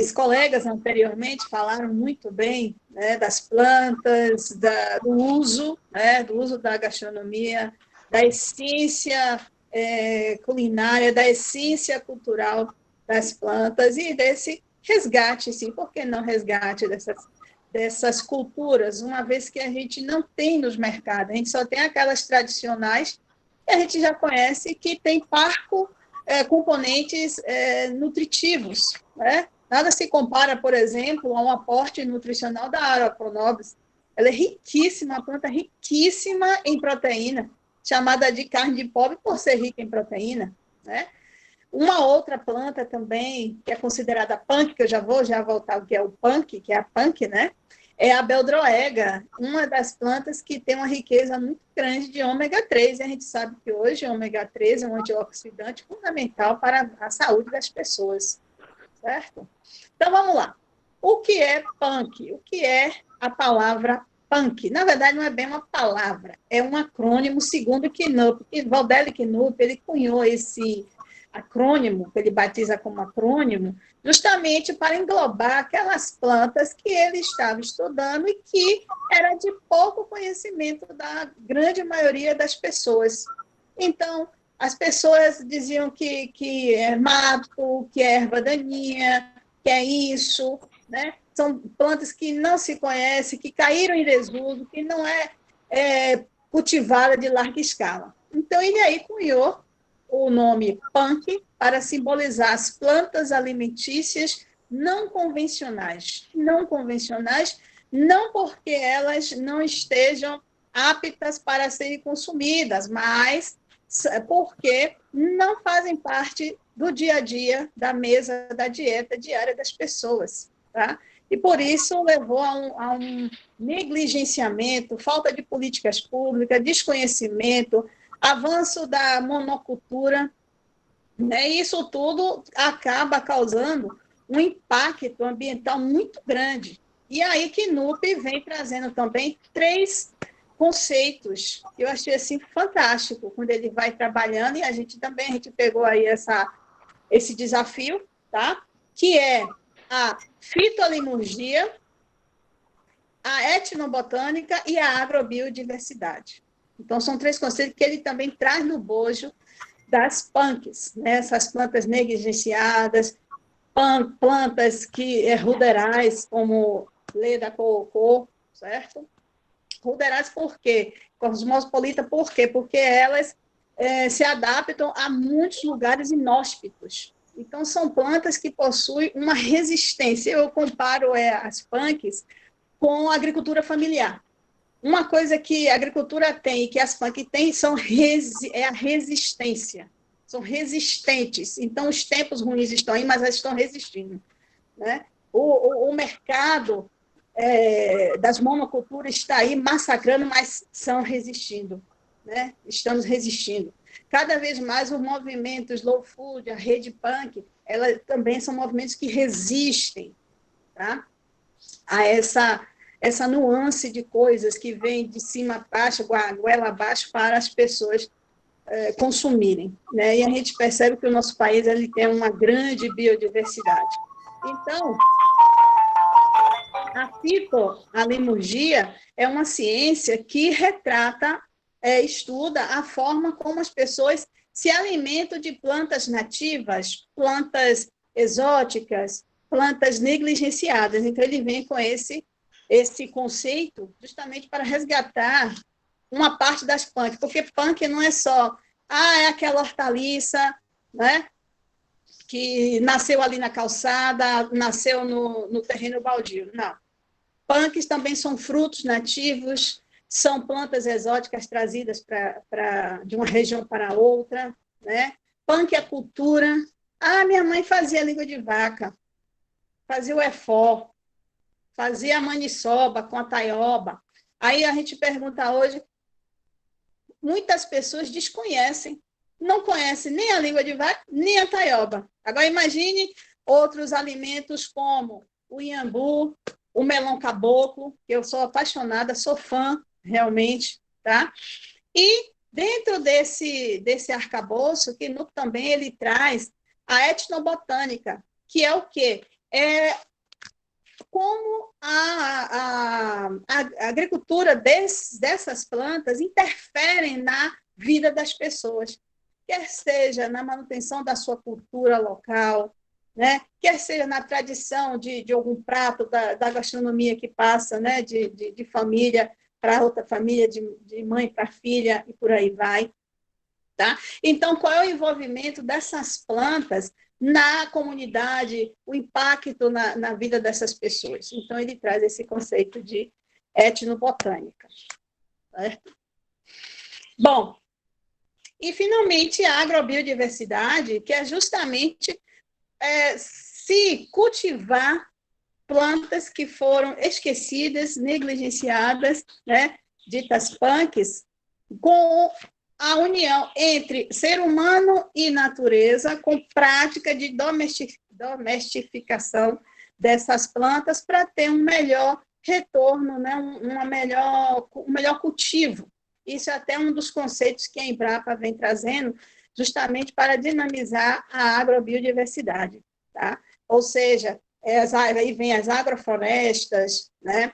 Os colegas anteriormente falaram muito bem, né, das plantas, do uso, né, do uso da gastronomia, da essência culinária, da essência cultural das plantas e desse resgate, sim, por que não resgate dessas culturas, uma vez que a gente não tem nos mercados, a gente só tem aquelas tradicionais que a gente já conhece que tem componentes nutritivos, né? Nada se compara, por exemplo, a um aporte nutricional da Aeropronobis. Ela é riquíssima, uma planta riquíssima em proteína, chamada de carne de pobre por ser rica em proteína, né? Uma outra planta também, que é considerada punk, que eu já voltar ao que é o punk, que é a punk, né? É a beldroega, uma das plantas que tem uma riqueza muito grande de ômega 3. E a gente sabe que hoje o ômega 3 é um antioxidante fundamental para a saúde das pessoas, certo? Então, vamos lá. O que é punk? O que é a palavra punk? Na verdade, não é bem uma palavra, é um acrônimo segundo Knupp. Valdeli Knupp, ele cunhou esse acrônimo, que ele batiza como acrônimo, justamente para englobar aquelas plantas que ele estava estudando e que era de pouco conhecimento da grande maioria das pessoas. Então, as pessoas diziam que é mato, que é erva daninha, que é isso, né? São plantas que não se conhecem, que caíram em desuso, que não é cultivada de larga escala. Então, ele aí cunhou o nome punk para simbolizar as plantas alimentícias não convencionais. Não convencionais, não porque elas não estejam aptas para serem consumidas, mas porque não fazem parte do dia a dia, da mesa, da dieta diária das pessoas. Tá? E por isso levou a um negligenciamento, falta de políticas públicas, desconhecimento, avanço da monocultura, né? E isso tudo acaba causando um impacto ambiental muito grande. E aí que Knupp vem trazendo também 3 conceitos que eu achei assim fantástico quando ele vai trabalhando, e a gente pegou aí esse desafio, tá? Que é a fitolimurgia, a etnobotânica e a agrobiodiversidade. Então, são 3 conceitos que ele também traz no bojo das punks, né? Essas plantas negligenciadas, plantas ruderais, como leda coocô, certo? Ruderais por quê? Cosmopolita por quê? Porque elas se adaptam a muitos lugares inóspitos. Então, são plantas que possuem uma resistência. Eu comparo as punks com a agricultura familiar. Uma coisa que a agricultura tem e que as funk têm é a resistência. São resistentes. Então, os tempos ruins estão aí, mas elas estão resistindo. Né? O mercado das monoculturas está aí massacrando, mas estão resistindo. Né? Estamos resistindo. Cada vez mais o movimento slow food, a rede punk, elas também são movimentos que resistem, tá? A essa nuance de coisas que vem de cima a baixo, goela abaixo, para as pessoas consumirem. Né? E a gente percebe que o nosso país ele tem uma grande biodiversidade. Então, a fitoalimurgia é uma ciência que retrata, estuda a forma como as pessoas se alimentam de plantas nativas, plantas exóticas, plantas negligenciadas. Então, ele vem com esse conceito justamente para resgatar uma parte das punk, porque punk não é só, é aquela hortaliça, né, que nasceu ali na calçada, nasceu no terreno baldio. Não. Punks também são frutos nativos, são plantas exóticas trazidas de uma região para outra, né? Punk é cultura. Minha mãe fazia língua de vaca, fazia o efó, fazia a maniçoba com a taioba. Aí a gente pergunta hoje, muitas pessoas desconhecem, não conhecem nem a língua de vaca, nem a taioba. Agora imagine outros alimentos como o iambu, o melão caboclo, que eu sou apaixonada, sou fã, realmente, tá? E dentro desse arcabouço, que também ele traz a etnobotânica, que é o quê? é como a agricultura dessas plantas interferem na vida das pessoas, quer seja na manutenção da sua cultura local, né? Quer seja na tradição de algum prato da gastronomia que passa, né? de família para outra família, de mãe para filha, e por aí vai. Tá? Então, qual é o envolvimento dessas plantas na comunidade, o impacto na vida dessas pessoas? Então, ele traz esse conceito de etnobotânica. Certo? Bom, e, finalmente, a agrobiodiversidade, que é justamente se cultivar plantas que foram esquecidas, negligenciadas, né, ditas punks, com a união entre ser humano e natureza, com prática de domesticação dessas plantas para ter um melhor retorno, né, um melhor cultivo. Isso é até um dos conceitos que a Embrapa vem trazendo, justamente para dinamizar a agrobiodiversidade. Tá? Ou seja, aí vem as agroflorestas, né?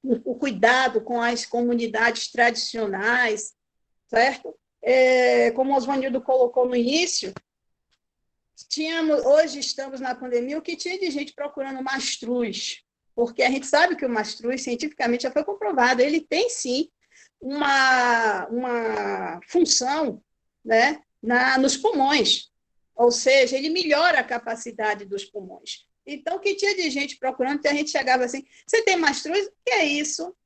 O cuidado com as comunidades tradicionais, certo? Como o Osvanildo colocou no início, hoje estamos na pandemia, o que tinha de gente procurando mastruz, porque a gente sabe que o mastruz, cientificamente, já foi comprovado, ele tem, sim, uma função, né, nos pulmões, ou seja, ele melhora a capacidade dos pulmões. Então, que tinha de gente procurando, a gente chegava assim, você tem mastruz? O que é isso?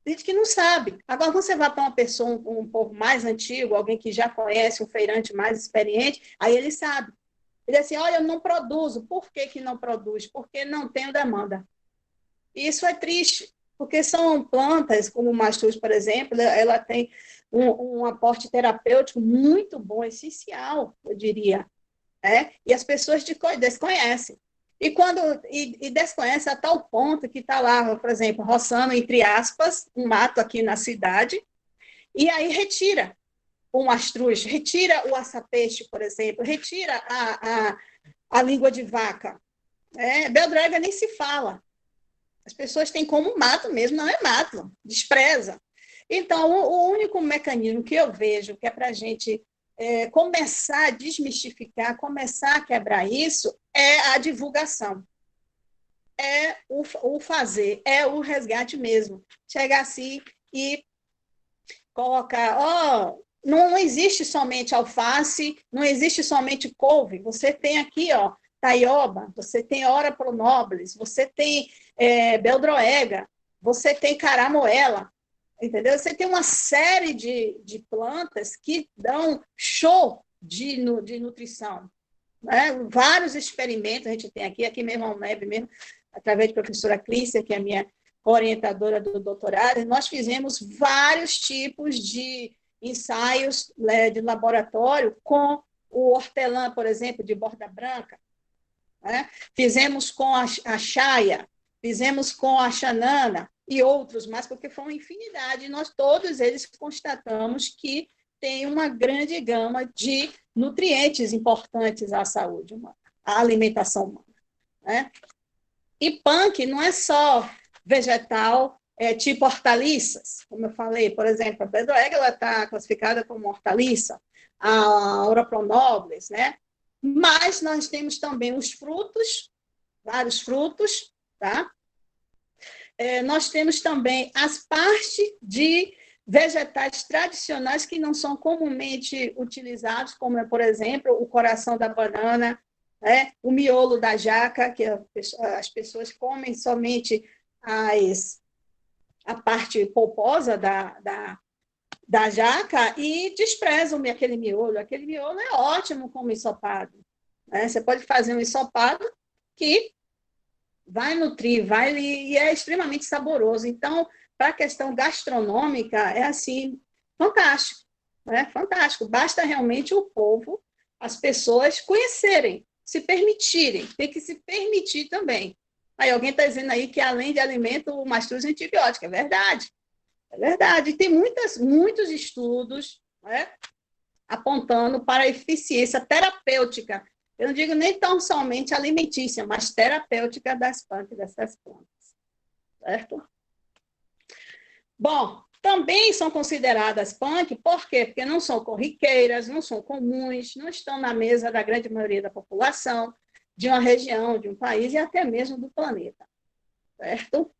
Gente que não sabe. Agora, você vai para uma pessoa, um povo mais antigo, alguém que já conhece, um feirante mais experiente, aí ele sabe. Ele diz assim, olha, eu não produzo. Por que não produz? Porque não tenho demanda. E isso é triste, porque são plantas, como o mastruz, por exemplo, ela tem um aporte terapêutico muito bom, essencial, eu diria. E as pessoas desconhecem. E desconhece a tal ponto que está lá, por exemplo, roçando, entre aspas, um mato aqui na cidade, e aí retira o mastruz, retira o açapeixe, por exemplo, retira a língua de vaca. Beldrega nem se fala. As pessoas têm como mato mesmo, não é mato, despreza. Então, o único mecanismo que eu vejo que é para a gente começar a desmistificar, começar a quebrar isso, é a divulgação, é o fazer, é o resgate mesmo. Chegar assim e colocar, não existe somente alface, não existe somente couve, você tem aqui, taioba, você tem ora pronobilis, você tem beldroega, você tem caramoela, entendeu? Você tem uma série de plantas que dão show de nutrição. Né? Vários experimentos a gente tem aqui mesmo a UNEB, mesmo, através da professora Clícia, que é a minha orientadora do doutorado, nós fizemos vários tipos de ensaios, né, de laboratório com o hortelã, por exemplo, de borda branca. Né? Fizemos com a chaia, fizemos com a xanana e outros mais, porque foi uma infinidade. E nós todos eles constatamos que tem uma grande gama de nutrientes importantes à saúde humana, à alimentação humana. Né? E punk não é só vegetal, tipo hortaliças, como eu falei, por exemplo, a beldroega está classificada como hortaliça, a aura pronobilis, né? Mas nós temos também os frutos, vários frutos, tá? Nós temos também as partes de vegetais tradicionais que não são comumente utilizados, como, por exemplo, o coração da banana, o miolo da jaca, que as pessoas comem somente a parte polposa da jaca e desprezam aquele miolo. Aquele miolo é ótimo como ensopado. Você pode fazer um ensopado que vai nutrir, e é extremamente saboroso. Então, para a questão gastronômica, é assim, fantástico. Fantástico. Basta realmente o povo, as pessoas conhecerem, se permitirem, tem que se permitir também. Aí alguém está dizendo aí que, além de alimento, o mastruz é antibiótico. É verdade. É verdade. Tem muitos estudos apontando para a eficiência terapêutica. Eu não digo nem tão somente alimentícia, mas terapêutica das plantas, dessas plantas. Certo? Bom, também são consideradas punk, por quê? Porque não são corriqueiras, não são comuns, não estão na mesa da grande maioria da população, de uma região, de um país e até mesmo do planeta. Certo?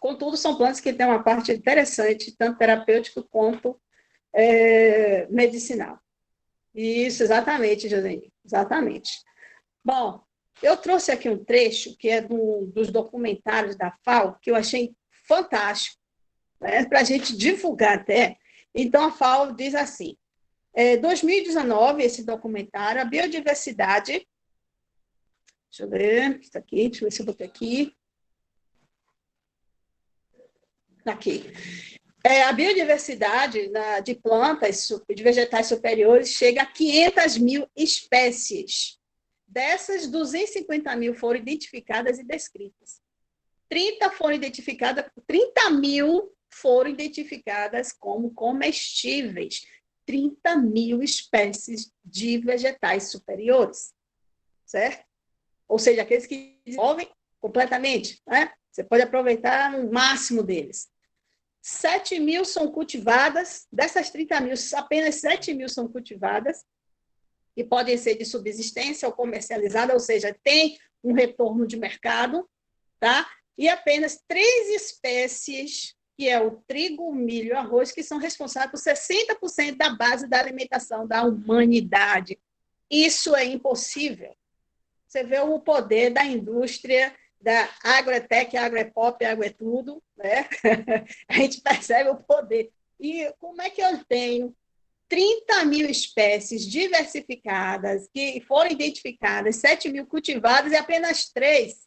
Contudo, são plantas que têm uma parte interessante, tanto terapêutica quanto medicinal. Isso, exatamente, José. Exatamente. Bom, eu trouxe aqui um trecho que é dos documentários da FAO, que eu achei fantástico, né, para a gente divulgar até. Então, a FAO diz assim, 2019, esse documentário, a biodiversidade, deixa eu ver, isso aqui, deixa eu ver se eu botei aqui, aqui. A biodiversidade de plantas, de vegetais superiores, chega a 500 mil espécies. Dessas, 250 mil foram identificadas e descritas. 30 mil foram identificadas como comestíveis. 30 mil espécies de vegetais superiores. Certo? Ou seja, aqueles que desenvolvem completamente. Né? Você pode aproveitar o máximo deles. 7 mil são cultivadas, dessas 30 mil, apenas 7 mil são cultivadas, e podem ser de subsistência ou comercializada, ou seja, tem um retorno de mercado, tá? E apenas 3 espécies, que é o trigo, o milho e o arroz, que são responsáveis por 60% da base da alimentação da humanidade. Isso é impossível. Você vê o poder da indústria, da agrotech, agropop, agrotudo, né? A gente percebe o poder. E como é que eu tenho 30 mil espécies diversificadas, que foram identificadas, 7 mil cultivadas e apenas 3,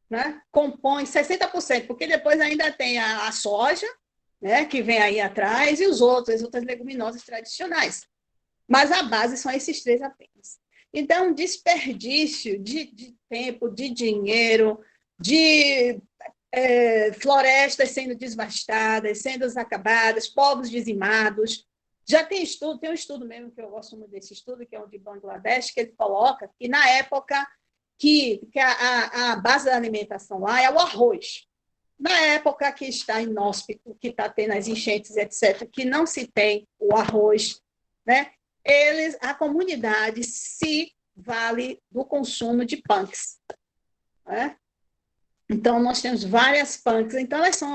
né, compõem 60%, porque depois ainda tem a soja, né, que vem aí atrás, e as outras leguminosas tradicionais. Mas a base são esses 3 apenas. Então, desperdício de tempo, de dinheiro, de florestas sendo devastadas, sendo acabadas, povos dizimados. Já tem um estudo mesmo, que eu gosto muito desse estudo, que é o de Bangladesh, que ele coloca que na época que a base da alimentação lá é o arroz. Na época que está inóspito, que está tendo as enchentes, etc., que não se tem o arroz, né? A comunidade se vale do consumo de punks. Né? Então, nós temos várias punks. Então, elas são,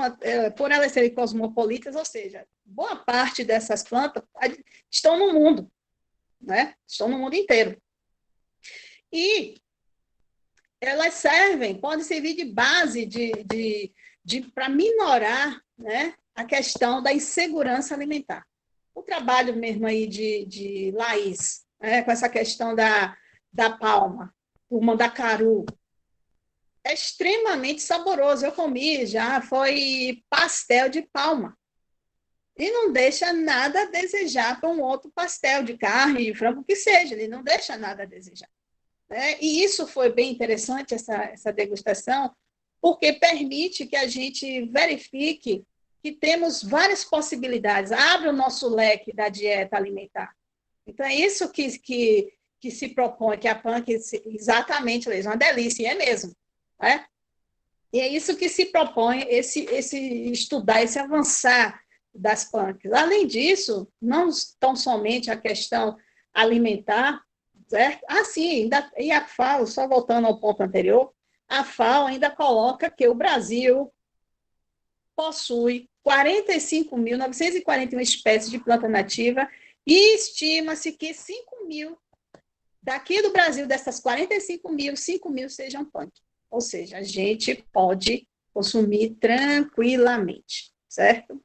por elas serem cosmopolitas, ou seja, boa parte dessas plantas estão no mundo, né? Estão no mundo inteiro. E elas podem servir de base para minorar, né, a questão da insegurança alimentar. O trabalho mesmo aí de Laís, né, com essa questão da palma, o mandacaru, é extremamente saboroso. Eu comi já, foi pastel de palma. E não deixa nada a desejar para um outro pastel de carne, de frango, que seja, ele não deixa nada a desejar. Né? E isso foi bem interessante, essa degustação, porque permite que a gente verifique que temos várias possibilidades, abre o nosso leque da dieta alimentar. Então, é isso que se propõe, que a PAN, exatamente, é uma delícia, é mesmo. Né? E é isso que se propõe, esse estudar, esse avançar das punks. Além disso, não tão somente a questão alimentar, certo? Sim, e a FAO, só voltando ao ponto anterior, a FAO ainda coloca que o Brasil possui 45.941 espécies de planta nativa e estima-se que 5 mil, daqui do Brasil, dessas 45 mil, 5 mil sejam punk. Ou seja, a gente pode consumir tranquilamente, certo?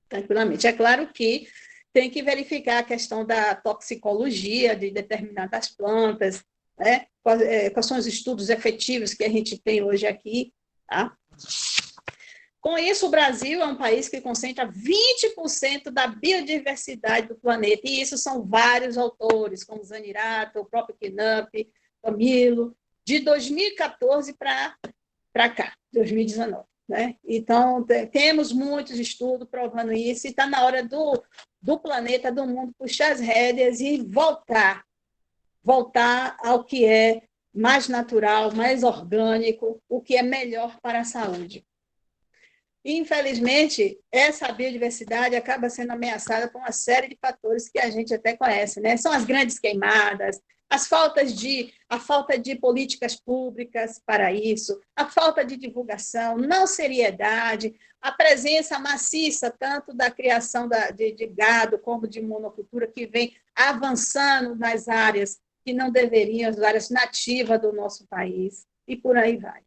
Tranquilamente. É claro que tem que verificar a questão da toxicologia de determinadas plantas, né? Quais são os estudos efetivos que a gente tem hoje aqui, tá? Com isso, o Brasil é um país que concentra 20% da biodiversidade do planeta, e isso são vários autores, como Zanirato, o próprio Knupp, Camilo, de 2014 para cá, 2019. Né? Então, temos muitos estudos provando isso, e está na hora do planeta, do mundo, puxar as rédeas e voltar voltar ao que é mais natural, mais orgânico, o que é melhor para a saúde. E, infelizmente, essa biodiversidade acaba sendo ameaçada por uma série de fatores que a gente até conhece, né? São as grandes queimadas, a falta de políticas públicas para isso, a falta de divulgação, não seriedade, a presença maciça tanto da criação de gado como de monocultura que vem avançando nas áreas que não deveriam, as áreas nativas do nosso país, e por aí vai.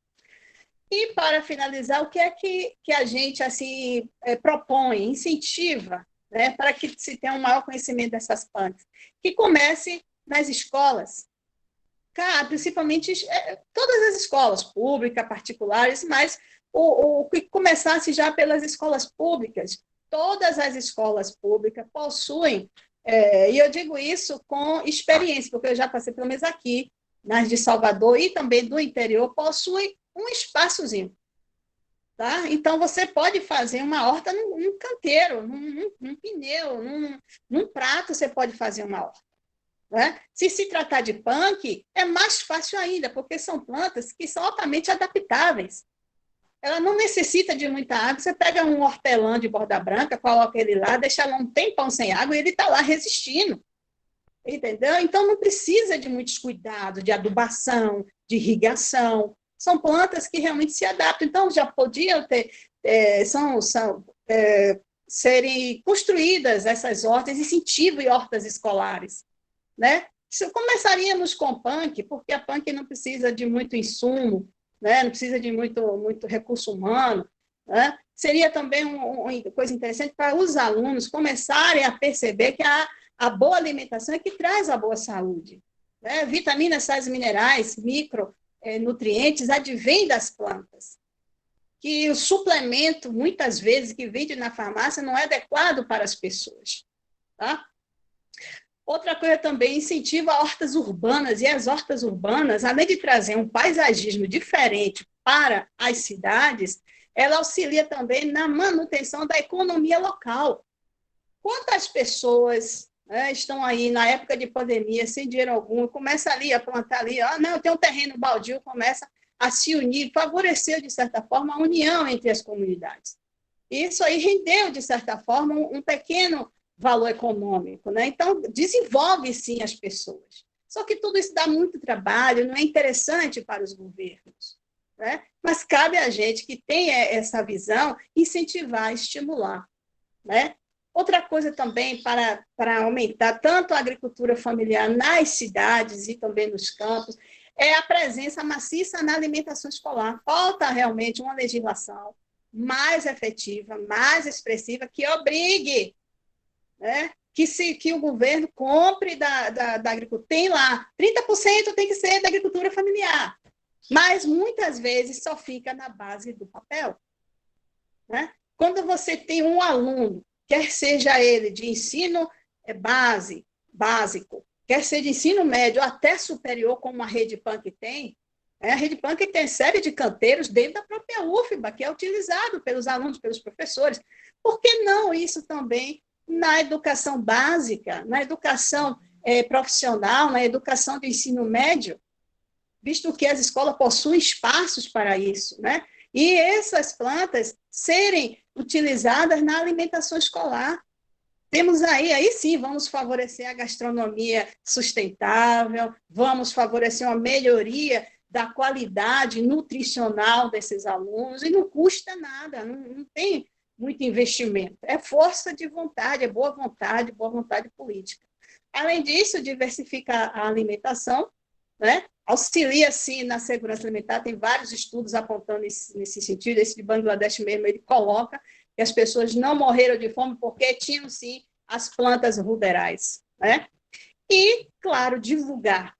E, para finalizar, o que é que a gente assim, propõe, incentiva, né, para que se tenha um maior conhecimento dessas plantas? Que comece nas escolas, principalmente todas as escolas, públicas, particulares, mas o que começasse já pelas escolas públicas. Todas as escolas públicas possuem, e eu digo isso com experiência, porque eu já passei, pelo menos aqui, nas de Salvador e também do interior, possuem um espaçozinho. Tá? Então, você pode fazer uma horta num canteiro, num pneu, num prato, você pode fazer uma horta. Né? Se tratar de punk, é mais fácil ainda, porque são plantas que são altamente adaptáveis. Ela não necessita de muita água. Você pega um hortelã de borda branca, coloca ele lá, deixa lá um tempão sem água e ele está lá resistindo. Entendeu? Então, não precisa de muitos cuidados, de adubação, de irrigação. São plantas que realmente se adaptam. Então, já podiam ter, serem construídas essas hortas, incentivo e hortas escolares. Né? Começaríamos com punk, porque a punk não precisa de muito insumo, né? Não precisa de muito recurso humano. Né? Seria também uma coisa interessante para os alunos começarem a perceber que a boa alimentação é que traz a boa saúde. Né? Vitaminas, sais minerais, micronutrientes advêm das plantas. Que o suplemento, muitas vezes, que vende na farmácia não é adequado para as pessoas. Tá? Outra coisa também, incentiva hortas urbanas, e as hortas urbanas, além de trazer um paisagismo diferente para as cidades, ela auxilia também na manutenção da economia local. Quantas pessoas estão aí na época de pandemia, sem dinheiro algum, começa ali a plantar ali, não, tem um terreno baldio, começa a se unir, favoreceu, de certa forma, a união entre as comunidades. Isso aí rendeu, de certa forma, um pequeno valor econômico, né? Então, desenvolve, sim, as pessoas. Só que tudo isso dá muito trabalho, não é interessante para os governos, né? Mas cabe a gente que tem essa visão incentivar, estimular, né? Outra coisa também para aumentar tanto a agricultura familiar nas cidades e também nos campos é a presença maciça na alimentação escolar. Falta realmente uma legislação mais efetiva, mais expressiva, que obrigue, né, que o governo compre da agricultura. Tem lá, 30% tem que ser da agricultura familiar, mas muitas vezes só fica na base do papel. Né? Quando você tem um aluno, quer seja ele de ensino básico, quer seja de ensino médio ou até superior, como a Rede Punk tem, a Rede Punk tem série de canteiros dentro da própria UFBA, que é utilizado pelos alunos, pelos professores. Por que não isso também na educação básica, na educação profissional, na educação de ensino médio, visto que as escolas possuem espaços para isso, né? E essas plantas serem utilizadas na alimentação escolar. Temos aí sim, vamos favorecer a gastronomia sustentável, vamos favorecer uma melhoria da qualidade nutricional desses alunos, e não custa nada, não tem muito investimento. É força de vontade, é boa vontade política. Além disso, diversifica a alimentação, né? Auxilia, sim, na segurança alimentar. Tem vários estudos apontando nesse sentido. Esse de Bangladesh mesmo, ele coloca que as pessoas não morreram de fome porque tinham, sim, as plantas ruderais. Né? E, claro, divulgar,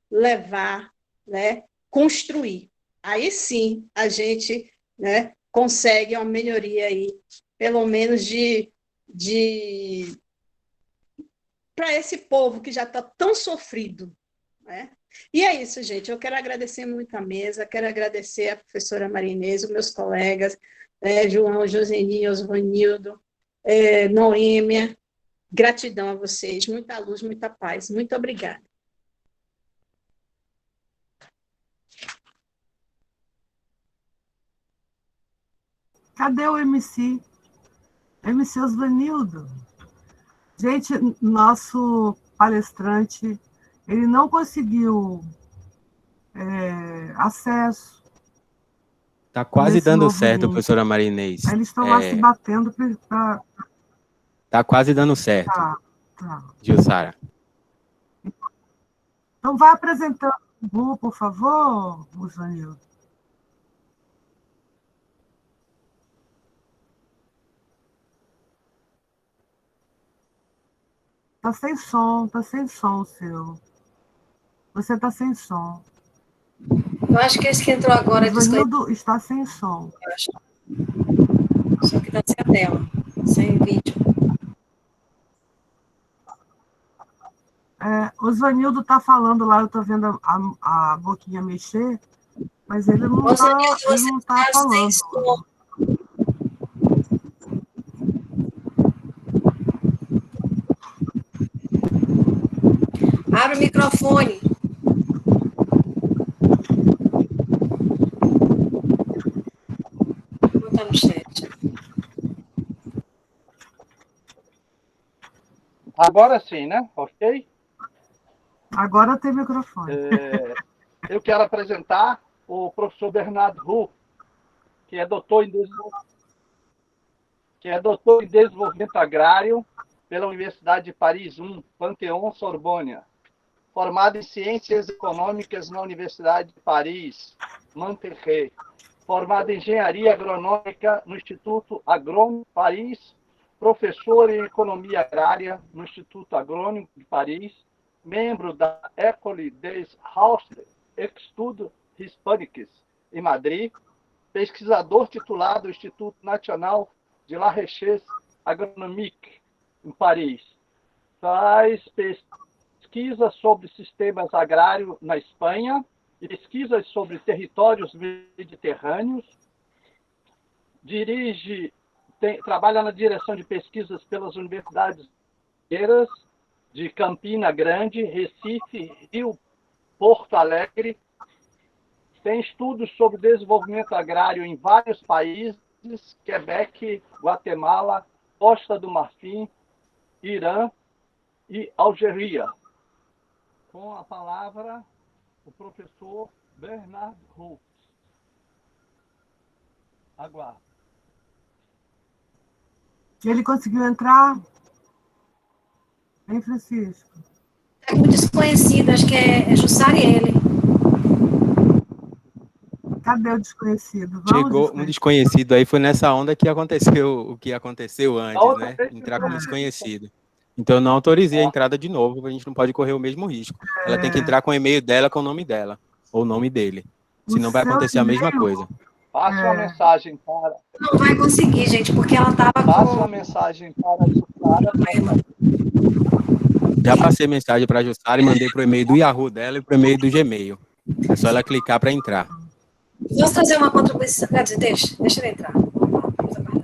levar, né? Construir. Aí, sim, a gente, né, consegue uma melhoria aí, pelo menos para esse povo que já está tão sofrido. Né? E é isso, gente. Eu quero agradecer muito a mesa, quero agradecer a professora Marinês, os meus colegas, João, Joseni, Osvanildo, Noêmia, Gratidão a vocês, muita luz, muita paz. Muito obrigada. Cadê o MC? MC Osvanildo. Gente, nosso palestrante, ele não conseguiu acesso. Está quase dando certo, professora Marinês. Eles estão lá se batendo para... Está quase dando certo, tá. Jussara. Então, vai apresentando o grupo, por favor, Osvanildo. Tá sem som o seu. Você tá sem som. Eu acho que esse que entrou agora... O Osvanildo está sem som. Eu acho. Só que tá sem a tela, sem vídeo. O Osvanildo está falando lá, eu estou vendo a boquinha mexer, mas ele não está falando. Abre o microfone. Vou botar no chat. Agora sim, né? Ok? Agora tem microfone. Eu quero apresentar o professor Bernardo Hu, que é doutor em desenvolvimento agrário pela Universidade de Paris I, Panthéon-Sorbonne, formado em Ciências Econômicas na Universidade de Paris, Monterrey, formado em Engenharia Agronômica no Instituto Agrônomo de Paris, professor em Economia Agrária no Instituto Agrônomo de Paris, membro da École des Hautes Études Hispânicas em Madrid, pesquisador titular do Instituto Nacional de la Recherche Agronomique em Paris. Faz pesquisas sobre sistemas agrários na Espanha e pesquisas sobre territórios mediterrâneos. Trabalha na direção de pesquisas pelas universidades de Campina Grande, Recife, Rio, Porto Alegre. Tem estudos sobre desenvolvimento agrário em vários países, Quebec, Guatemala, Costa do Marfim, Irã e Algéria. Com a palavra, o professor Bernard Hu. Aguardo. Ele conseguiu entrar? Hein, Francisco? É muito desconhecido, acho que é Jussara e ele. Cadê o desconhecido? Chegou um desconhecido aí, foi nessa onda que aconteceu o que aconteceu antes, né? Entrar como desconhecido. Então, eu não autorizei a entrada de novo, a gente não pode correr o mesmo risco. Ela tem que entrar com o e-mail dela, com o nome dela, ou o nome dele. Senão vai acontecer a mesma coisa. Passe uma mensagem para... Não vai conseguir, gente, porque ela estava com... Passe uma mensagem para a Jussara. Já passei mensagem para a Jussara e mandei para o e-mail do Yahoo dela e para o e-mail do Gmail. É só ela clicar para entrar. Vamos trazer uma contribuição. Quer dizer, deixa ele entrar. Vamos aguardar.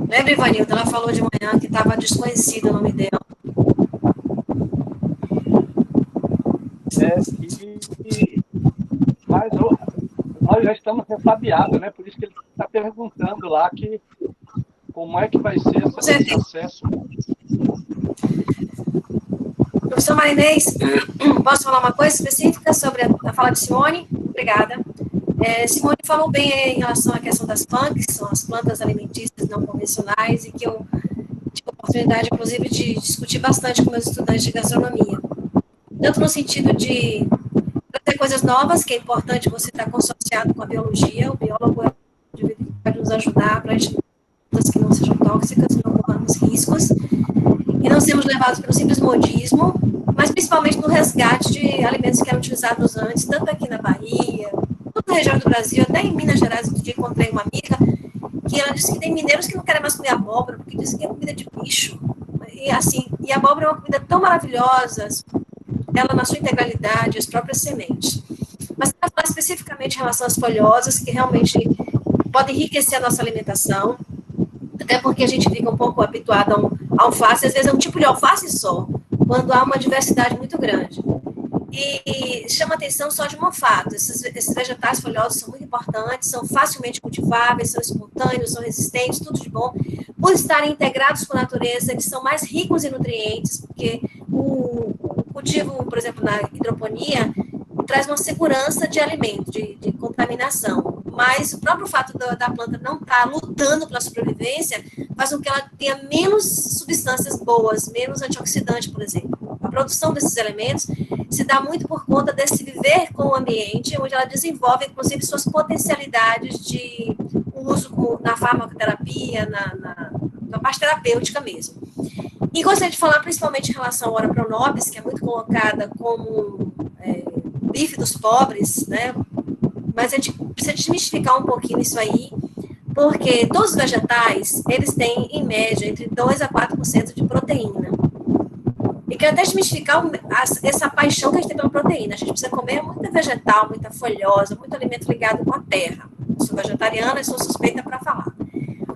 Lembra, Ivanilda? Ela falou de manhã que estava desconhecido o nome dela. Mas nós já estamos ressabiados, né? Por isso que ele está perguntando lá como é que vai ser esse acesso. Professor Marinês, posso falar uma coisa específica sobre a fala de Simone? Obrigada. Simone falou bem em relação à questão das PANCs, que são as plantas alimentícias não convencionais, e que eu tive a oportunidade, inclusive, de discutir bastante com meus estudantes de gastronomia. Tanto no sentido de trazer coisas novas, que é importante você estar consociado com a biologia, o biólogo pode nos ajudar para a gente que não sejam tóxicas, não corramos riscos, e não sermos levados pelo simples modismo, mas principalmente no resgate de alimentos que eram utilizados antes, tanto aqui na Bahia, toda a região do Brasil, até em Minas Gerais. Outro dia encontrei uma amiga que ela disse que tem mineiros que não querem mais comer abóbora, porque dizem que é comida de bicho. E assim, e a abóbora é uma comida tão maravilhosa, ela na sua integralidade, as próprias sementes. Mas para falar especificamente em relação às folhosas, que realmente podem enriquecer a nossa alimentação, até porque a gente fica um pouco habituado a um alface, às vezes é um tipo de alface só, quando há uma diversidade muito grande. E chama atenção só de um fato, esses vegetais folhosos são muito importantes, são facilmente cultiváveis, são espontâneos, são resistentes, tudo de bom. Por estarem integrados com a natureza, eles são mais ricos em nutrientes, porque o cultivo, por exemplo, na hidroponia, traz uma segurança de alimento, de contaminação. Mas o próprio fato da planta não estar lutando pela sobrevivência faz com que ela tenha menos substâncias boas, menos antioxidante, por exemplo. A produção desses elementos se dá muito por conta desse viver com o ambiente, onde ela desenvolve, inclusive, suas potencialidades de uso na farmacoterapia, na parte terapêutica mesmo. E gostaria de falar principalmente em relação à Ora pronobis, que é muito colocada como bife dos pobres, né? Mas a gente precisa desmistificar um pouquinho isso aí, porque todos os vegetais, eles têm, em média, entre 2% a 4% de proteína. E quero até desmistificar essa paixão que a gente tem pela proteína. A gente precisa comer muita vegetal, muita folhosa, muito alimento ligado com a terra. Eu sou vegetariana e sou suspeita para falar.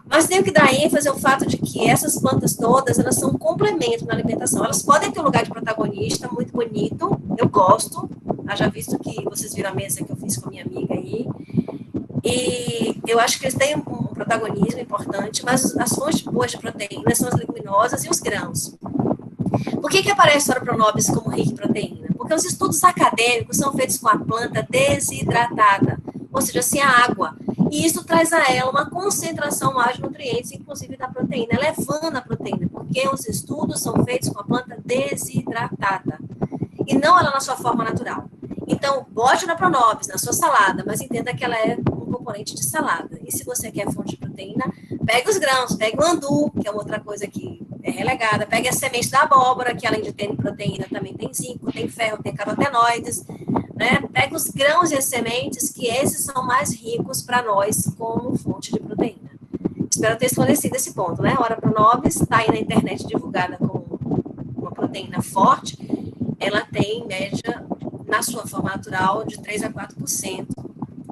Mas tenho que dar ênfase ao fato de que essas plantas todas, elas são um complemento na alimentação. Elas podem ter um lugar de protagonista muito bonito, eu gosto, já visto que vocês viram a mesa que eu fiz com a minha amiga aí, e eu acho que eles têm um protagonismo importante, mas as fontes boas de proteína são as leguminosas e os grãos. Por que aparece a Ora pronobis como rica em proteína? Porque os estudos acadêmicos são feitos com a planta desidratada, ou seja, sem a água. E isso traz a ela uma concentração maior de nutrientes, inclusive da proteína, elevando a proteína, porque os estudos são feitos com a planta desidratada, e não ela na sua forma natural. Então, bote Ora pronobis na sua salada, mas entenda que ela é um componente de salada. E se você quer fonte de proteína, pegue os grãos, pegue o andu, que é outra coisa que é relegada, pegue a semente da abóbora, que além de ter proteína, também tem zinco, tem ferro, tem carotenoides, né? Pegue os grãos e as sementes, que esses são mais ricos para nós como fonte de proteína. Espero ter esclarecido esse ponto, né? A Ora pronobis está aí na internet divulgada como uma proteína forte, ela tem, em média, na sua forma natural, de 3% a 4%.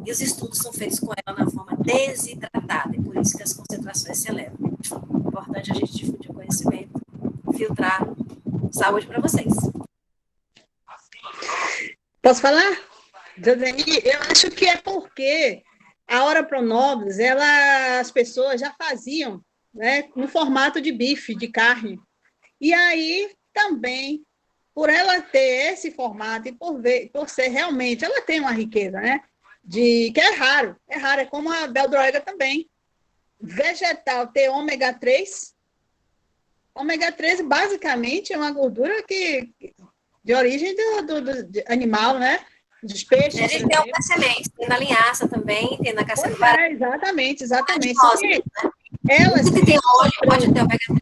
E os estudos são feitos com ela na forma desidratada, e por isso que as concentrações se elevam. Importante a gente difundir o conhecimento, filtrar. Saúde para vocês. Posso falar? Joseli, eu acho que é porque a Ora pronobis, as pessoas já faziam, né, no formato de bife, de carne. E aí, também, por ela ter esse formato e por ser realmente, ela tem uma riqueza, né? Que é raro, é como a beldroega também. Vegetal ter ômega 3. Ômega 3 basicamente é uma gordura de origem do animal, né? Dos peixes. A gente tem algumas sementes, tem na linhaça também, tem na caça de exatamente. Só que elas que tem óleo, pode ter ômega 3.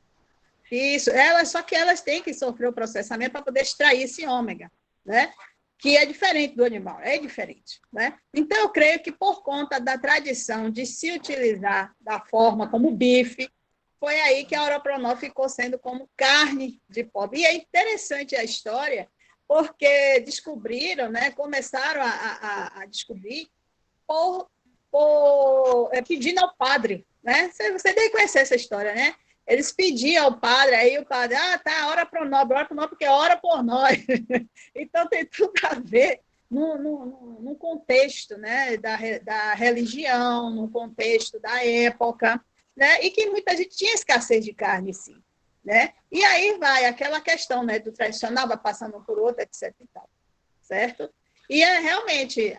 Isso, só que elas têm que sofrer o processamento para poder extrair esse ômega, né? Que é diferente do animal, é diferente, né? Então, eu creio que por conta da tradição de se utilizar da forma como bife, foi aí que a Ora pronobis ficou sendo como carne de pobre. E é interessante a história, porque descobriram, né? Começaram a descobrir pedindo ao padre, né? Você deve conhecer essa história, né? Eles pediam ao padre, aí o padre, tá, ora pronobis, porque ora por nós. Então, tem tudo a ver no contexto, né, da religião, no contexto da época, né, e que muita gente tinha escassez de carne, sim. Né? E aí vai aquela questão, né, do tradicional, vai passando por outra, etc. E tal, certo? E realmente,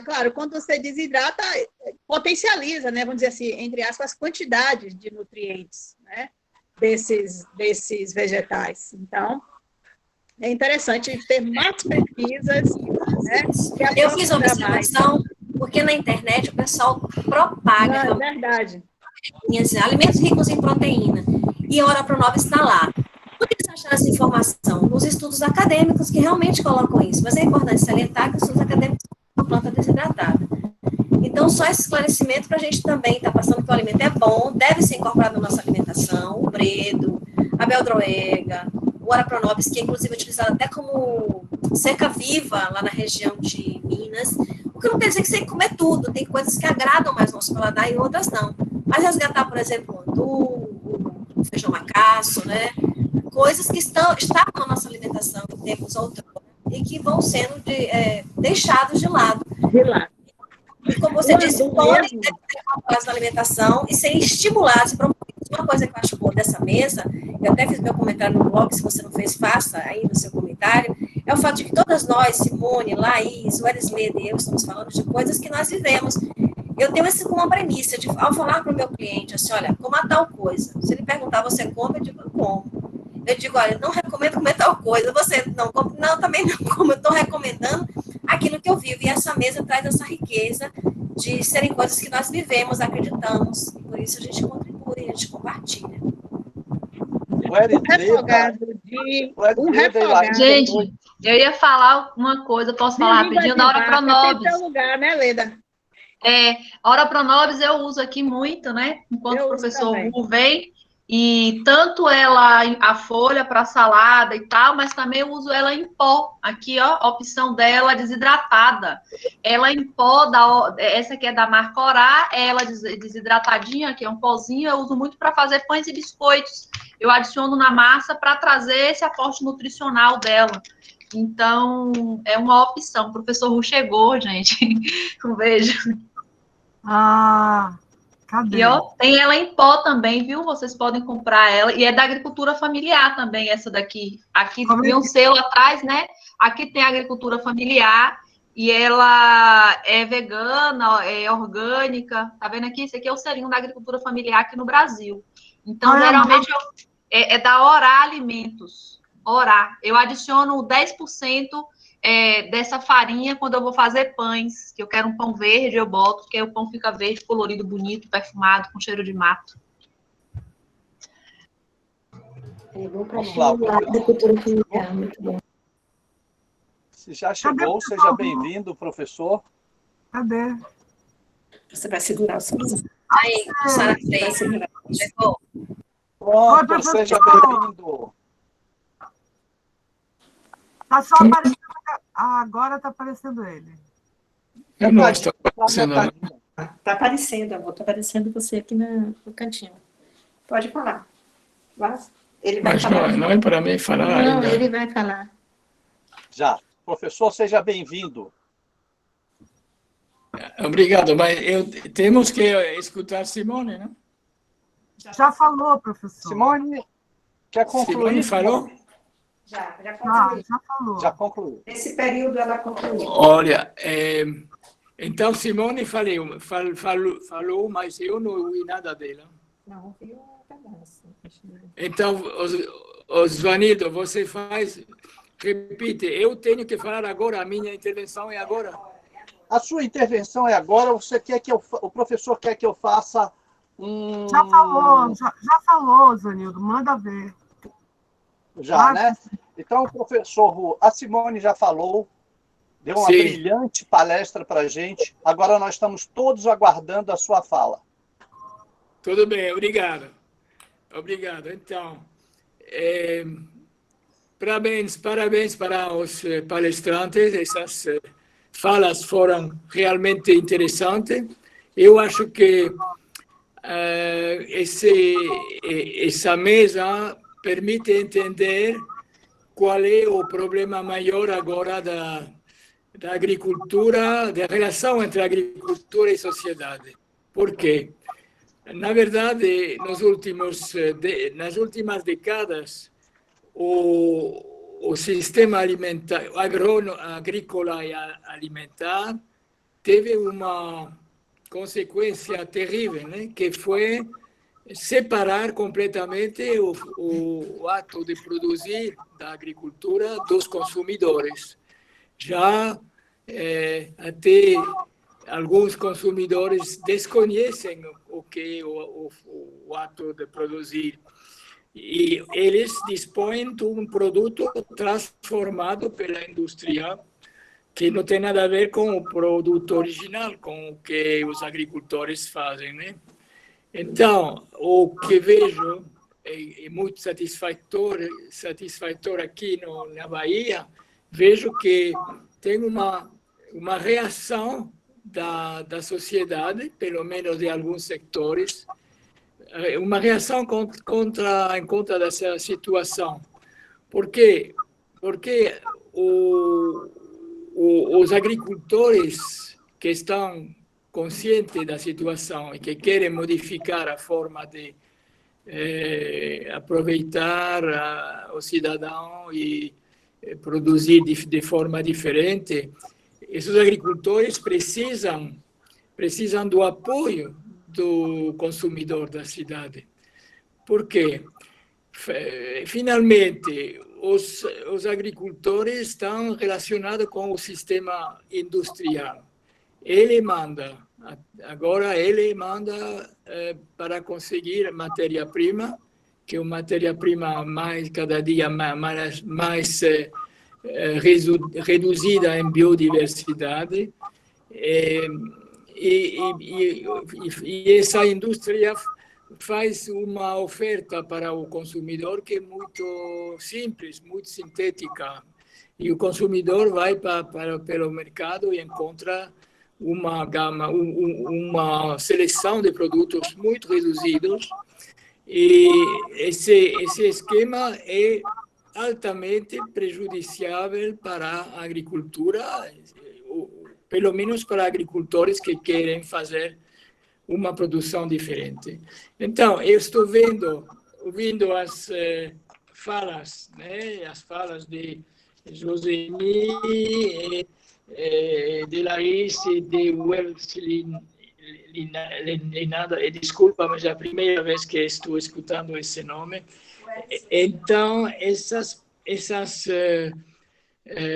claro, quando você desidrata, potencializa, né, vamos dizer assim, entre aspas, as quantidades de nutrientes, né, desses vegetais. Então, é interessante ter mais pesquisas, né? Eu fiz uma observação, porque na internet o pessoal propaga. É verdade. Alimentos ricos em proteína. E a Ora pronobis está lá. Onde eles acharam essa informação? Nos estudos acadêmicos que realmente colocam isso. Mas é importante salientar que os estudos acadêmicos são planta desidratada. Então, só esse esclarecimento para a gente também estar passando que o alimento é bom, deve ser incorporado na nossa alimentação, o bredo, a beldroega, o Ora pronobis, que é inclusive utilizado até como cerca viva lá na região de Minas, que não quer dizer que você tem que comer tudo, tem coisas que agradam mais o nosso paladar e outras não. Mas resgatar, por exemplo, o feijão macaço, né? Coisas que estavam na nossa alimentação em tempos outrora e que vão sendo deixados de lado. E como você disse, podem ter na alimentação e serem estimulados e promovidos. Uma coisa que eu acho boa dessa mesa, eu até fiz meu comentário no blog, se você não fez, faça aí no seu comentário, é o fato de que todas nós, Simone, Laís, Wesley e eu, estamos falando de coisas que nós vivemos. Eu tenho isso como uma premissa, ao falar para o meu cliente, assim, olha, coma tal coisa. Se ele perguntar, você come? Eu digo, eu como. Eu digo, olha, não recomendo comer tal coisa. Você não come? Não, também não como. Eu estou recomendando aquilo que eu vivo. E essa mesa traz essa riqueza de serem coisas que nós vivemos, acreditamos. E por isso a gente contribui, a gente compartilha. Um refogado. Gente, eu ia falar uma coisa, posso falar rapidinho da Ora Pronobis. Tem seu lugar, né, Leda? A Ora Pronobis eu uso aqui muito, né? Enquanto o professor Hugo vem. E tanto ela, a folha para salada e tal, mas também eu uso ela em pó. Aqui, ó, a opção dela desidratada. Ela em pó, essa aqui é da marca Orá, ela desidratadinha, que é um pozinho, eu uso muito para fazer pães e biscoitos. Eu adiciono na massa para trazer esse aporte nutricional dela. Então, é uma opção. O professor Ru chegou, gente. Um beijo. Cadê? E ó, tem ela em pó também, viu? Vocês podem comprar ela. E é da agricultura familiar também, essa daqui. Aqui tem um selo atrás, né? Aqui tem a agricultura familiar. E ela é vegana, é orgânica. Tá vendo aqui? Esse aqui é o selinho da agricultura familiar aqui no Brasil. Então, geralmente, é da Orá Alimentos. Orá. Eu adiciono 10% dessa farinha quando eu vou fazer pães, que eu quero um pão verde, eu boto, porque aí o pão fica verde, colorido, bonito, perfumado, com cheiro de mato. Vamos lá, agricultura familiar, muito bom. Se já chegou, seja bem-vindo, professor. Cadê? Você vai segurar o som. Aí, Sara Freire. Chegou. Pronto, seja bem-vindo. Tá só aparecendo. Agora tá aparecendo ele. Não está aparecendo. Tá aparecendo, amor. Tá aparecendo você aqui no cantinho. Pode falar. Ele vai falar. Não é para mim falar Não, ainda. ele vai falar. Já. Professor, seja bem-vindo. Obrigado, mas temos que escutar Simone, não? Já falou, professor. Simone, quer concluir? Simone falou? Já Já falou. Já concluiu. Nesse período ela concluiu. Olha, então Simone falou, mas eu não ouvi nada dela. Não, viu um pedaço. Então, Osvanildo, você repite, eu tenho que falar agora, a minha intervenção é agora. A sua intervenção é agora, você quer que o professor quer que eu faça Já falou, Zanildo, manda ver. Já, né? Então, o professor, a Simone já falou, deu uma brilhante palestra para a gente. Agora nós estamos todos aguardando a sua fala. Tudo bem, obrigado. Obrigado. Então, parabéns para os palestrantes. Essas falas foram realmente interessantes. Eu acho que essa mesa permite entender qual é o problema maior agora da agricultura, da relação entre agricultura e sociedade. Por quê? Na verdade, nas últimas décadas, o sistema alimentar, agrícola e alimentar teve uma consequência terrível, né? Que foi separar completamente o ato de produzir da agricultura dos consumidores. Já até alguns consumidores desconhecem o que é o ato de produzir. E eles dispõem de um produto transformado pela indústria que não tem nada a ver com o produto original, com o que os agricultores fazem, né? Então, o que vejo é muito satisfatório aqui na Bahia. Vejo que tem uma uma reação da sociedade, pelo menos de alguns setores, uma reação em contra dessa situação. Por quê? Porque os agricultores que estão conscientes da situação e que querem modificar a forma de aproveitar o cidadão e produzir de forma diferente, esses agricultores precisam do apoio do consumidor da cidade. Por quê? Finalmente, os agricultores estão relacionados com o sistema industrial. Agora ele manda para conseguir matéria-prima, que é uma matéria-prima cada dia mais reduzida em biodiversidade. E essa indústria faz uma oferta para o consumidor que é muito simples, muito sintética. E o consumidor vai pelo mercado e encontra uma seleção de produtos muito reduzidos. E esse esquema é altamente prejudiciável para a agricultura, pelo menos para agricultores que querem fazer uma produção diferente. Então, eu estou ouvindo as falas, né, as falas de Joseni, de Larissa, de Wesley Linada, desculpa, mas é a primeira vez que estou escutando esse nome. Então, essas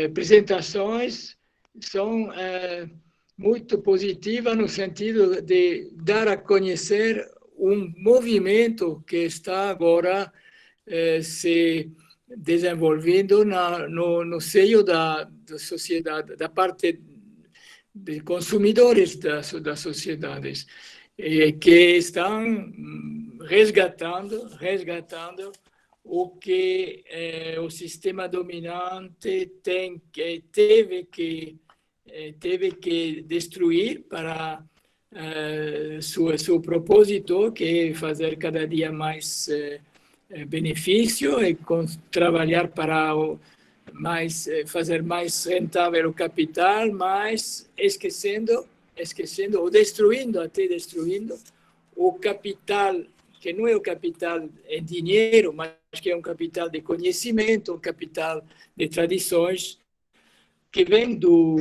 apresentações são muito positivas no sentido de dar a conhecer um movimento que está agora se desenvolvendo no seio da sociedade, da parte de consumidores das sociedades, que estão resgatando o que o sistema dominante teve que destruir para seu propósito, que é fazer cada dia mais benefício e trabalhar para fazer mais rentável o capital, mas esquecendo ou destruindo o capital, que não é o capital em dinheiro, mas que é um capital de conhecimento, um capital de tradições que vem do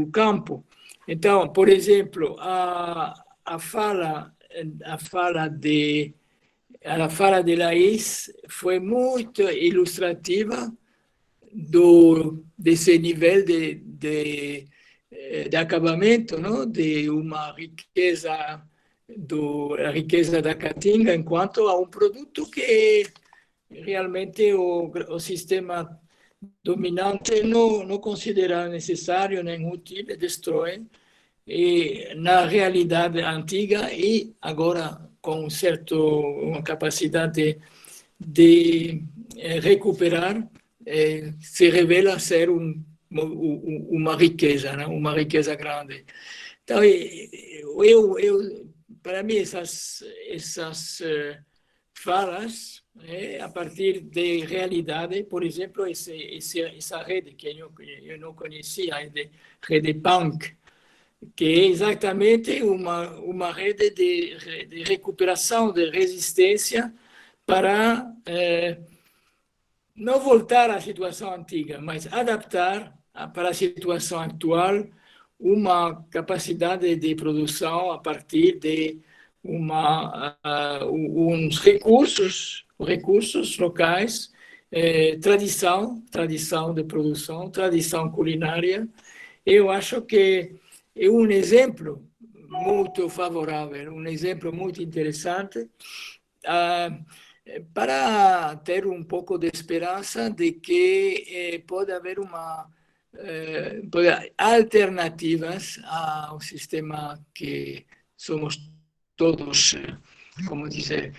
campo. Então, por exemplo, a fala de Laís foi muito ilustrativa desse nível de acabamento, não? De uma riqueza, a riqueza da caatinga, enquanto a um produto que realmente o sistema dominante não considera necessário nem útil, destrói. E na realidade antiga e agora com uma capacidade de recuperar, se revela ser uma riqueza, né? Uma riqueza grande. Então, para mim, essas falas, a partir de realidade, por exemplo, essa rede que eu não conhecia, a rede Punk, que é exatamente uma rede de recuperação, de resistência para não voltar à situação antiga, mas adaptar para a situação atual uma capacidade de produção a partir de uns recursos locais, tradição de produção, tradição culinária. Eu acho que é um exemplo muito favorável, um exemplo muito interessante para ter um pouco de esperança de que pode haver alternativas ao sistema que somos todos, como dizer,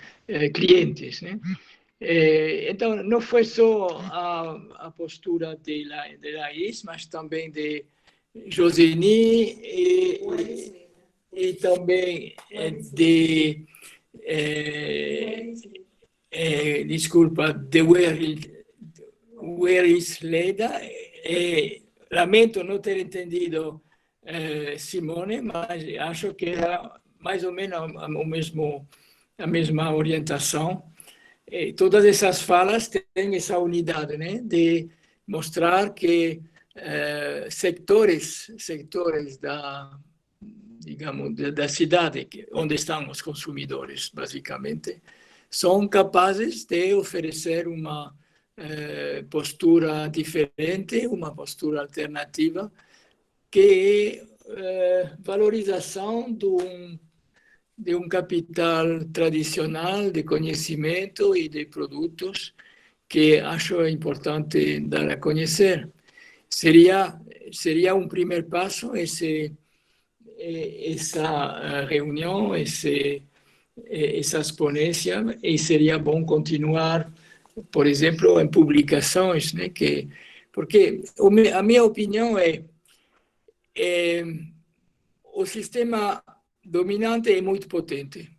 clientes, né? Então, não foi só a postura de Laís, mas também de Joseni e também de, desculpa, de Weris Leda. Lamento não ter entendido Simone, mas acho que era mais ou menos a mesma orientação. Todas essas falas têm essa unidade, né, de mostrar que sectores digamos, da cidade, onde estão os consumidores, basicamente, são capazes de oferecer uma postura diferente, uma postura alternativa, que é valorização de um capital tradicional de conhecimento e de produtos que acho importante dar a conhecer. Seria um primeiro passo essa reunião, essas ponências, e seria bom continuar, por exemplo, em publicações, né, porque a minha opinião é o sistema dominante é muito potente,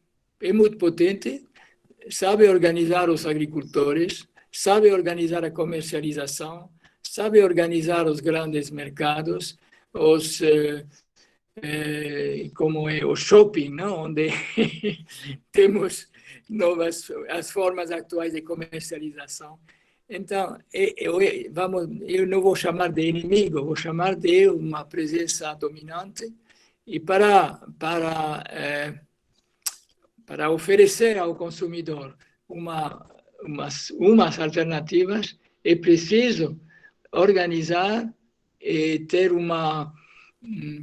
sabe organizar os agricultores, sabe organizar a comercialização, sabe organizar os grandes mercados, como é o shopping, não? Onde temos as formas atuais de comercialização. Então, eu não vou chamar de inimigo, vou chamar de uma presença dominante, e para oferecer ao consumidor umas alternativas, é preciso organizar e ter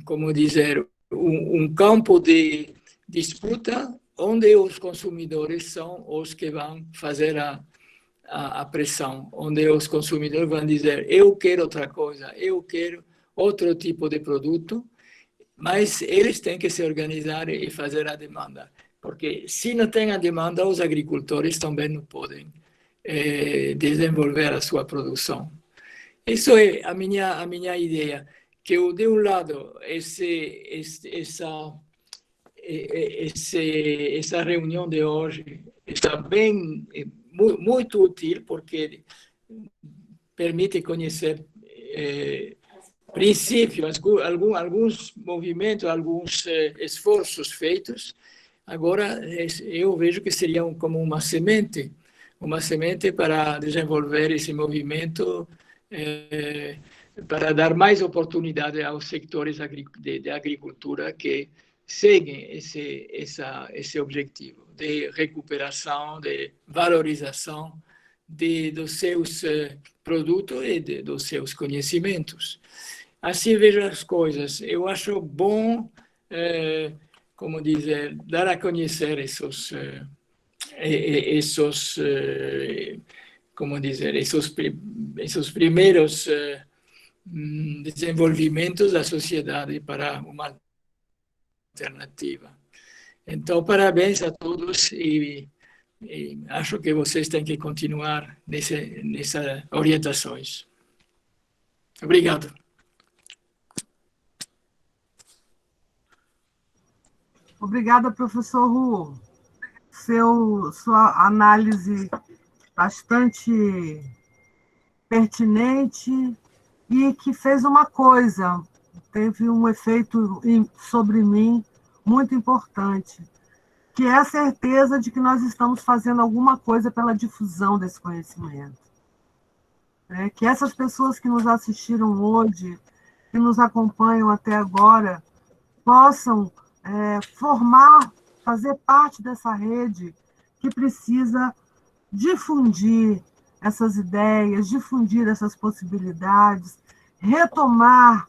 como dizer, um campo de disputa onde os consumidores são os que vão fazer a pressão, onde os consumidores vão dizer: eu quero outra coisa, eu quero outro tipo de produto, mas eles têm que se organizar e fazer a demanda, porque se não tem a demanda, os agricultores também não podem desenvolver a sua produção. Isso é a minha ideia, que de um lado essa reunião de hoje está bem, muito útil, porque permite conhecer princípios, alguns movimentos, alguns esforços feitos. Agora, eu vejo que seria como uma semente para desenvolver esse movimento, para dar mais oportunidade aos sectores de agricultura que seguem esse objetivo de recuperação, de valorização dos seus produtos e dos seus conhecimentos. Assim vejo as coisas. Eu acho bom, como dizer, dar a conhecer esses primeiros desenvolvimentos da sociedade para uma alternativa. Então, parabéns a todos, e acho que vocês têm que continuar nessas orientações. Obrigado. Obrigada, professor Hu. Sua análise bastante pertinente e que fez uma coisa, teve um efeito sobre mim muito importante, que é a certeza de que nós estamos fazendo alguma coisa pela difusão desse conhecimento. Que essas pessoas que nos assistiram hoje, que nos acompanham até agora, possam fazer parte dessa rede que precisa difundir essas ideias, difundir essas possibilidades, retomar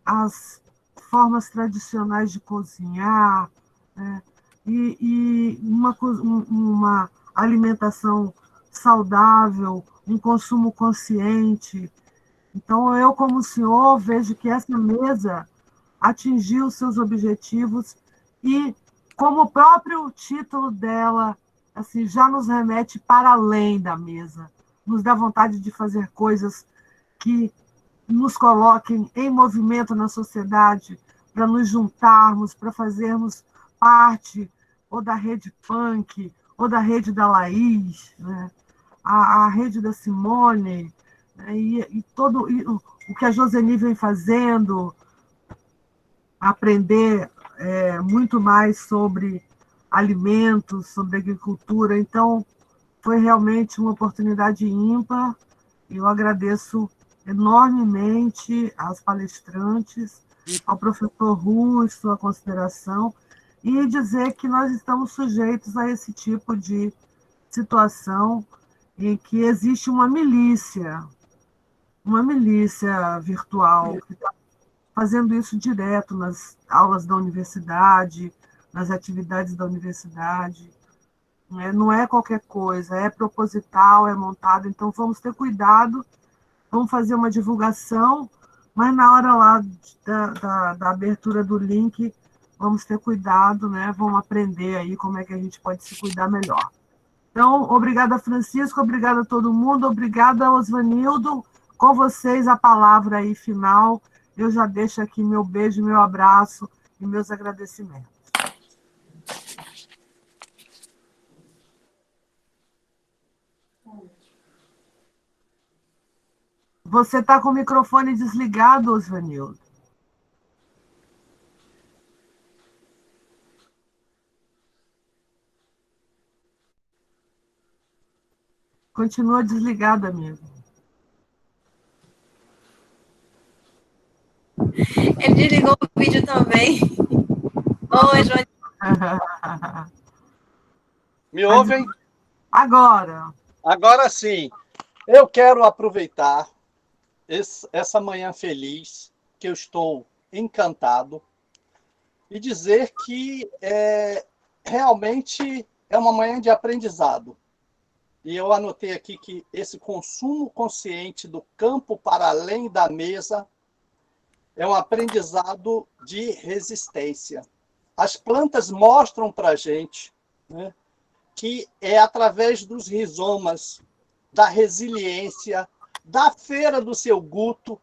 as formas tradicionais de cozinhar, e uma alimentação saudável, um consumo consciente. Então, eu, como senhor, vejo que essa mesa atingiu seus objetivos e, como o próprio título dela assim, já nos remete para além da mesa, nos dá vontade de fazer coisas que nos coloquem em movimento na sociedade, para nos juntarmos, para fazermos parte ou da rede punk, ou da rede da Laís, né? A rede da Simone, né? E o que a Joseni vem fazendo, aprender muito mais sobre alimentos, sobre agricultura. Então, foi realmente uma oportunidade ímpar, e eu agradeço enormemente às palestrantes, ao professor Rui, sua consideração, e dizer que nós estamos sujeitos a esse tipo de situação em que existe uma milícia virtual, que está fazendo isso direto nas aulas da universidade, nas atividades da universidade. Não é qualquer coisa, é proposital, é montado, então vamos ter cuidado, vamos fazer uma divulgação, mas na hora lá da abertura do link, vamos ter cuidado, né? Vamos aprender aí como é que a gente pode se cuidar melhor. Então, obrigada, Francisco, obrigada a todo mundo, obrigada, Osvanildo. Com vocês, a palavra aí final. Eu já deixo aqui meu beijo, meu abraço e meus agradecimentos. Você está com o microfone desligado, Osvanildo. Continua desligado, amigo. Ele desligou o vídeo também. Oi, João. Me ouvem? Agora. Agora sim. Eu quero aproveitar essa manhã feliz, que eu estou encantado, e dizer que realmente é uma manhã de aprendizado. E eu anotei aqui que esse consumo consciente do campo para além da mesa é um aprendizado de resistência. As plantas mostram para a gente, né, que é através dos rizomas, da resiliência, da feira do seu guto,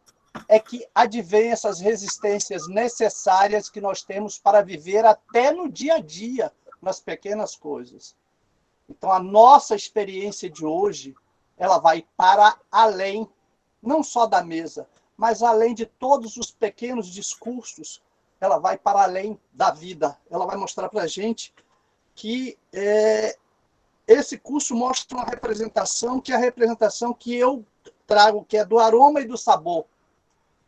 é que advém essas resistências necessárias que nós temos para viver até no dia a dia, nas pequenas coisas. Então, a nossa experiência de hoje, ela vai para além, não só da mesa, mas além de todos os pequenos discursos, ela vai para além da vida. Ela vai mostrar para a gente que esse curso mostra uma representação, que é a representação que eu trago, que é do aroma e do sabor.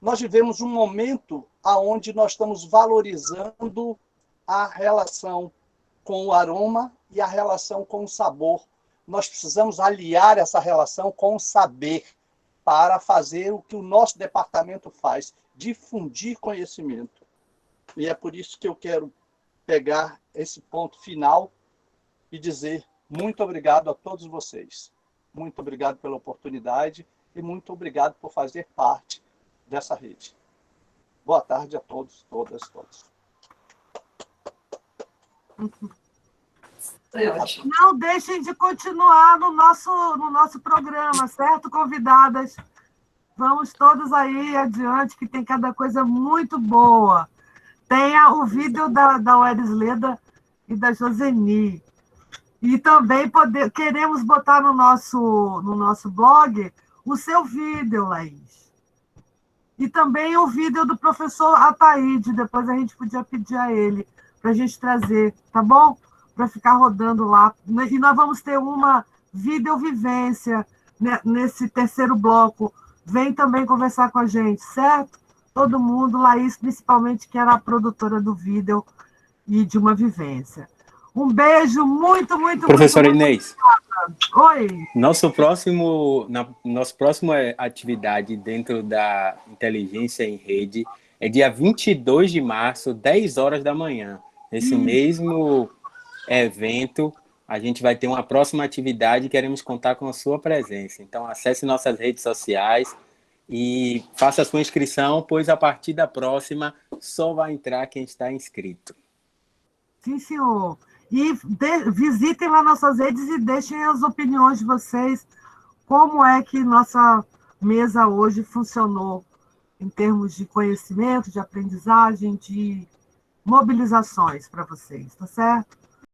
Nós vivemos um momento onde nós estamos valorizando a relação com o aroma e a relação com o sabor. Nós precisamos aliar essa relação com o saber para fazer o que o nosso departamento faz, difundir conhecimento. E é por isso que eu quero pegar esse ponto final e dizer muito obrigado a todos vocês. Muito obrigado pela oportunidade e muito obrigado por fazer parte dessa rede. Boa tarde a todos, todas, todos. Não deixem de continuar no nosso programa, certo, convidadas? Vamos todos aí adiante, que tem cada coisa muito boa. Tenha o vídeo da Weris Leda e da Joseni. E também queremos botar no nosso blog o seu vídeo, Laís. E também o vídeo do professor Ataíde. Depois a gente podia pedir a ele para a gente trazer, tá bom? Para ficar rodando lá. E nós vamos ter uma videovivência nesse terceiro bloco. Vem também conversar com a gente, certo? Todo mundo, Laís principalmente, que era a produtora do vídeo e de uma vivência. Um beijo muito, muito, Professora muito, Inês. Muito... Oi. Nossa próxima atividade dentro da Inteligência em Rede é dia 22 de março, 10 horas da manhã. Nesse mesmo evento, a gente vai ter uma próxima atividade e queremos contar com a sua presença. Então, acesse nossas redes sociais e faça a sua inscrição, pois a partir da próxima só vai entrar quem está inscrito. Sim, senhor. E visitem lá nossas redes e deixem as opiniões de vocês, como é que nossa mesa hoje funcionou em termos de conhecimento, de aprendizagem, de mobilizações para vocês, tá certo?